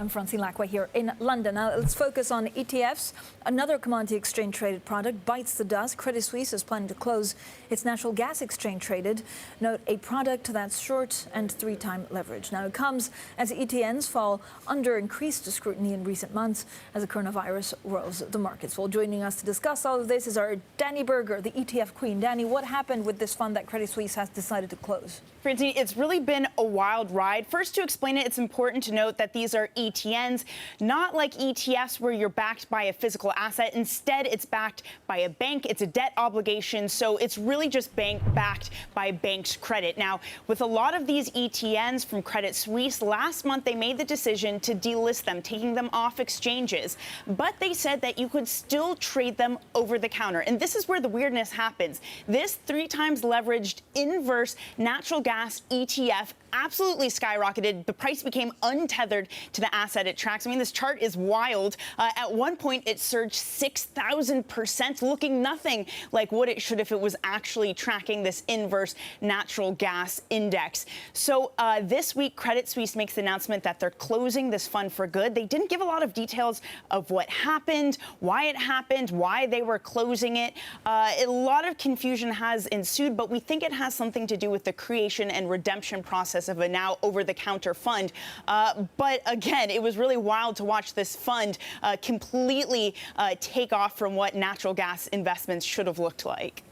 I'm Francine Lacqua here in London. Now let's focus on ETFs. Another commodity exchange traded product bites the dust. Credit Suisse is planning to close its natural gas exchange traded. Note, a product that's short and 3-time leverage. Now it comes as ETNs fall under increased scrutiny in recent months as the coronavirus roils the markets. Well, joining us to discuss all of this is our Danny Berger, the ETF queen. Danny, what happened with this fund that Credit Suisse has decided to close? Francine, it's really been a wild ride. First, to explain it, it's important to note that these are ETNs, not like ETFs where you're backed by a physical asset. Instead, it's backed by a bank. It's a debt obligation, so it's really just backed by a bank's credit. Now, with a lot of these ETNs from Credit Suisse, last month they made the decision to delist them, taking them off exchanges. But they said that you could still trade them over the counter. And this is where the weirdness happens. This 3 times leveraged inverse natural gas ETF absolutely skyrocketed. The price became untethered to the asset it tracks. I mean, this chart is wild. At one point, it surged 6,000%, looking nothing like what it should if it was actually tracking this inverse natural gas index. So this week, Credit Suisse makes the announcement that they're closing this fund for good. They didn't give a lot of details of what happened, why they were closing it. A lot of confusion has ensued, but we think it has something to do with the creation and redemption process of a now over-the-counter fund. But again, it was really wild to watch this fund completely take off from what natural gas investments should have looked like.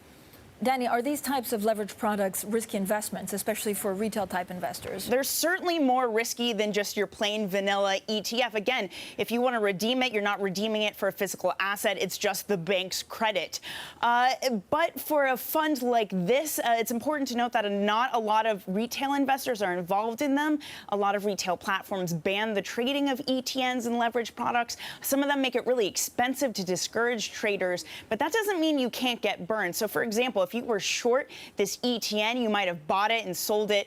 Danny, are these types of leveraged products risky investments, especially for retail-type investors? They're certainly more risky than just your plain vanilla ETF. Again, if you want to redeem it, you're not redeeming it for a physical asset. It's just the bank's credit. But for a fund like this, it's important to note that not a lot of retail investors are involved in them. A lot of retail platforms ban the trading of ETNs and leveraged products. Some of them make it really expensive to discourage traders, but that doesn't mean you can't get burned. So, for example, if you were short this ETN, you might have bought it and sold it,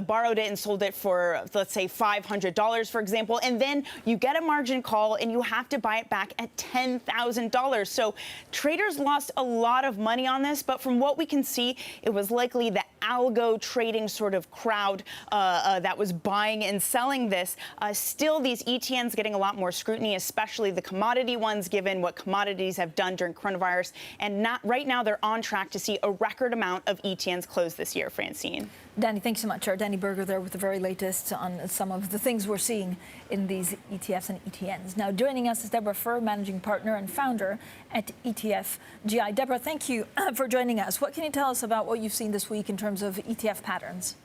borrowed it and sold it for, let's say, $500, for example, and then you get a margin call and you have to buy it back at $10,000. So traders lost a lot of money on this, but from what we can see, it was likely the algo trading sort of crowd that was buying and selling this. Still, these ETNs getting a lot more scrutiny, especially the commodity ones, given what commodities have done during coronavirus. And right now, they're on track to see a record amount of ETNs close this year, Francine. Danny, thanks so much. Our Danny Berger there with the very latest on some of the things we're seeing in these ETFs and ETNs. Now, joining us is Deborah Fuhr, managing partner and founder at ETFGI. Deborah, thank you for joining us. What can you tell us about what you've seen this week in terms of ETF patterns?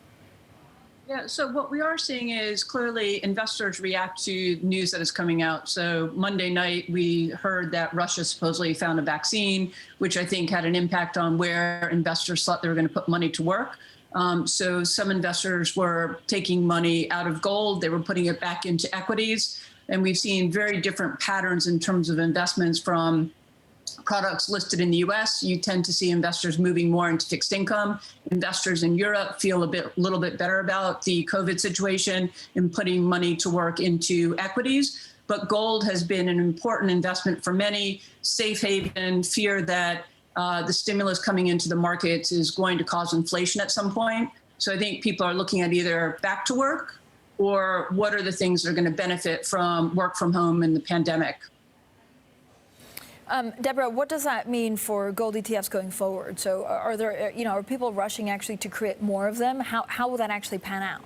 Yeah, so what we are seeing is clearly investors react to news that is coming out. So Monday night, we heard that Russia supposedly found a vaccine, which I think had an impact on where investors thought they were going to put money to work. So some investors were taking money out of gold. They were putting it back into equities. And we've seen very different patterns in terms of investments from products listed in the U.S., you tend to see investors moving more into fixed income. Investors in Europe feel a little bit better about the COVID situation and putting money to work into equities. But gold has been an important investment for many. Safe haven, fear that the stimulus coming into the markets is going to cause inflation at some point. So I think people are looking at either back to work or what are the things that are going to benefit from work from home in the pandemic. Deborah, what does that mean for gold ETFs going forward? So are there, are people rushing actually to create more of them? How will that actually pan out?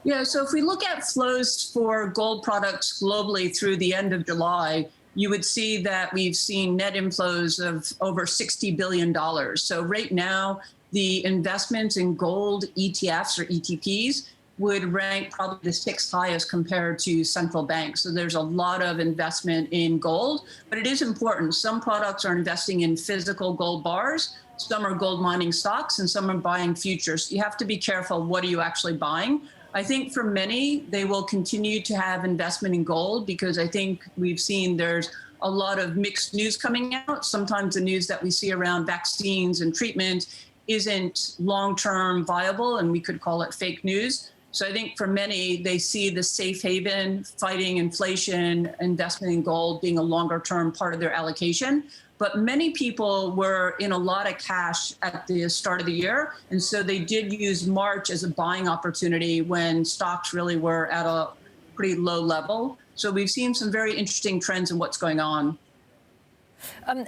Yeah, so if we look at flows for gold products globally through the end of July, you would see that we've seen net inflows of over $60 billion. So right now, the investments in gold ETFs or ETPs would rank probably the 6th highest compared to central banks. So there's a lot of investment in gold, but it is important. Some products are investing in physical gold bars, some are gold mining stocks, and some are buying futures. You have to be careful, what are you actually buying? I think for many, they will continue to have investment in gold because I think we've seen there's a lot of mixed news coming out. Sometimes the news that we see around vaccines and treatment isn't long-term viable, and we could call it fake news. So I think for many, they see the safe haven, fighting inflation, investment in gold being a longer term part of their allocation. But many people were in a lot of cash at the start of the year. And so they did use March as a buying opportunity when stocks really were at a pretty low level. So we've seen some very interesting trends in what's going on.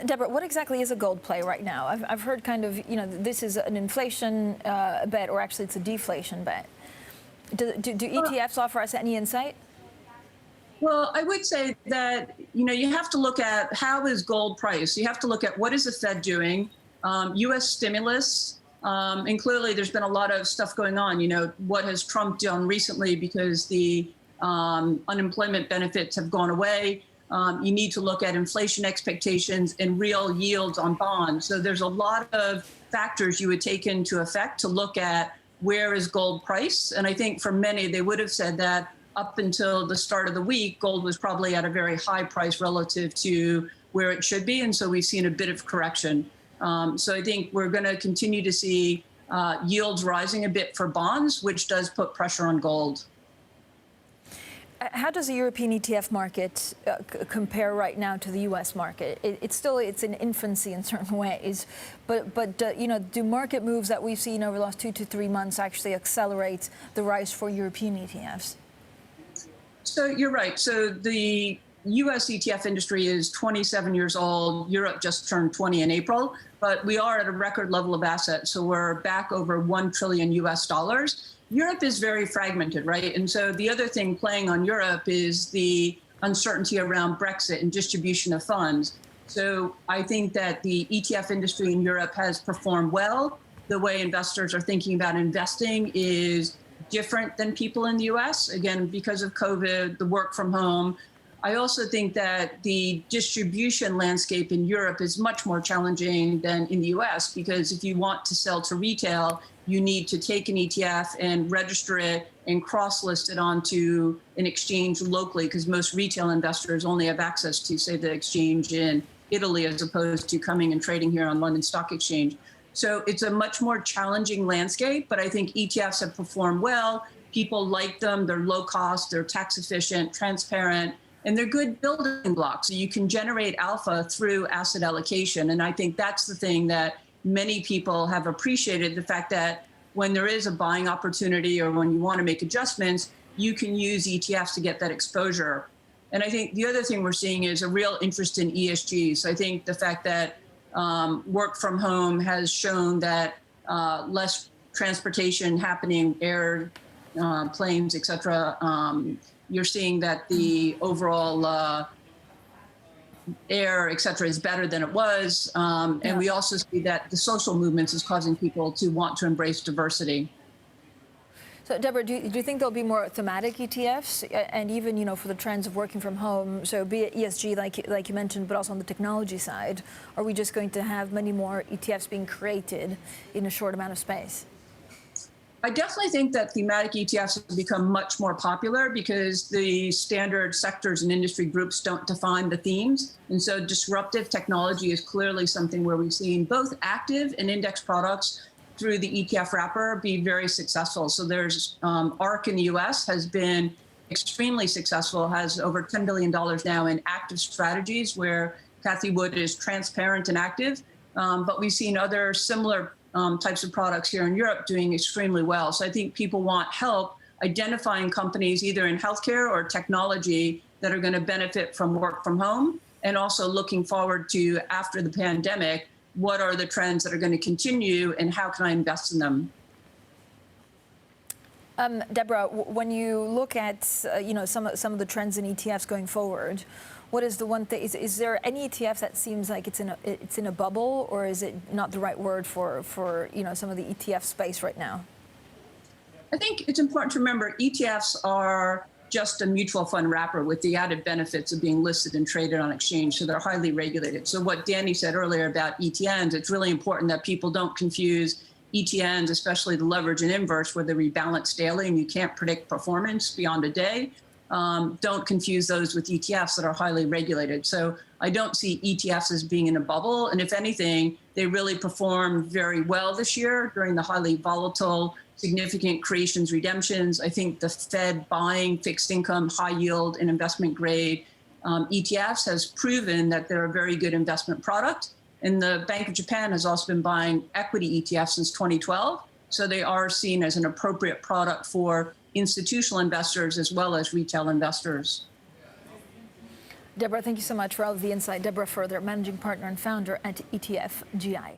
Deborah, what exactly is a gold play right now? I've heard kind of, this is an inflation bet, or actually it's a deflation bet. Do ETFs offer us any insight? Well, I would say that, you have to look at how is gold priced. You have to look at what is the Fed doing, U.S. stimulus, and clearly there's been a lot of stuff going on. What has Trump done recently because the unemployment benefits have gone away. You need to look at inflation expectations and real yields on bonds. So there's a lot of factors you would take into effect to look at where is gold price. And I think for many, they would have said that up until the start of the week, gold was probably at a very high price relative to where it should be. And so we've seen a bit of correction. So I think we're going to continue to see yields rising a bit for bonds, which does put pressure on gold. How does the European ETF market compare right now to the U.S. market? It's in infancy in certain ways, but do market moves that we've seen over the last 2 to 3 months actually accelerate the rise for European ETFs? So you're right. So the U.S. ETF industry is 27 years old. Europe just turned 20 in April, but we are at a record level of assets. So we're back over $1 trillion US. Europe is very fragmented, right? And so the other thing playing on Europe is the uncertainty around Brexit and distribution of funds. So I think that the ETF industry in Europe has performed well. The way investors are thinking about investing is different than people in the US, again, because of COVID, the work from home. I also think that the distribution landscape in Europe is much more challenging than in the US, because if you want to sell to retail, you need to take an ETF and register it and cross-list it onto an exchange locally, because most retail investors only have access to, say, the exchange in Italy, as opposed to coming and trading here on London Stock Exchange. So it's a much more challenging landscape, but I think ETFs have performed well. People like them. They're low cost, they're tax efficient, transparent, and they're good building blocks. So you can generate alpha through asset allocation. And I think that's the thing that many people have appreciated, the fact that when there is a buying opportunity or when you want to make adjustments, you can use ETFs to get that exposure. And I think the other thing we're seeing is a real interest in ESG. So I think the fact that work from home has shown that less transportation happening, air, planes, et cetera, you're seeing that the overall air, et cetera, is better than it was. And we also see that the social movements is causing people to want to embrace diversity. So, Deborah, do you think there'll be more thematic ETFs, and even, for the trends of working from home, so be it ESG, like you mentioned, but also on the technology side, are we just going to have many more ETFs being created in a short amount of space? I definitely think that thematic ETFs have become much more popular because the standard sectors and industry groups don't define the themes. And so disruptive technology is clearly something where we've seen both active and index products through the ETF wrapper be very successful. So there's ARK in the US has been extremely successful, has over $10 billion now in active strategies where Cathie Wood is transparent and active. But we've seen other similar types of products here in Europe doing extremely well. So I think people want help identifying companies either in healthcare or technology that are going to benefit from work from home, and also looking forward to, after the pandemic, what are the trends that are going to continue and how can I invest in them? Deborah, when you look at some of the trends in ETFs going forward, what is the one thing? Is there any ETF that seems like it's in a bubble, or is it not the right word for some of the ETF space right now? I think it's important to remember ETFs are just a mutual fund wrapper with the added benefits of being listed and traded on exchange, so they're highly regulated. So what Danny said earlier about ETNs, it's really important that people don't confuse ETNs, especially the leverage and inverse, where they rebalance daily and you can't predict performance beyond a day. Don't confuse those with ETFs that are highly regulated. So I don't see ETFs as being in a bubble. And if anything, they really performed very well this year during the highly volatile, significant creations, redemptions. I think the Fed buying fixed income, high yield, and investment grade ETFs has proven that they're a very good investment product. And the Bank of Japan has also been buying equity ETFs since 2012. So they are seen as an appropriate product for institutional investors as well as retail investors. Deborah, thank you so much for all of the insight. Deborah Fuhr, managing partner and founder at ETFGI.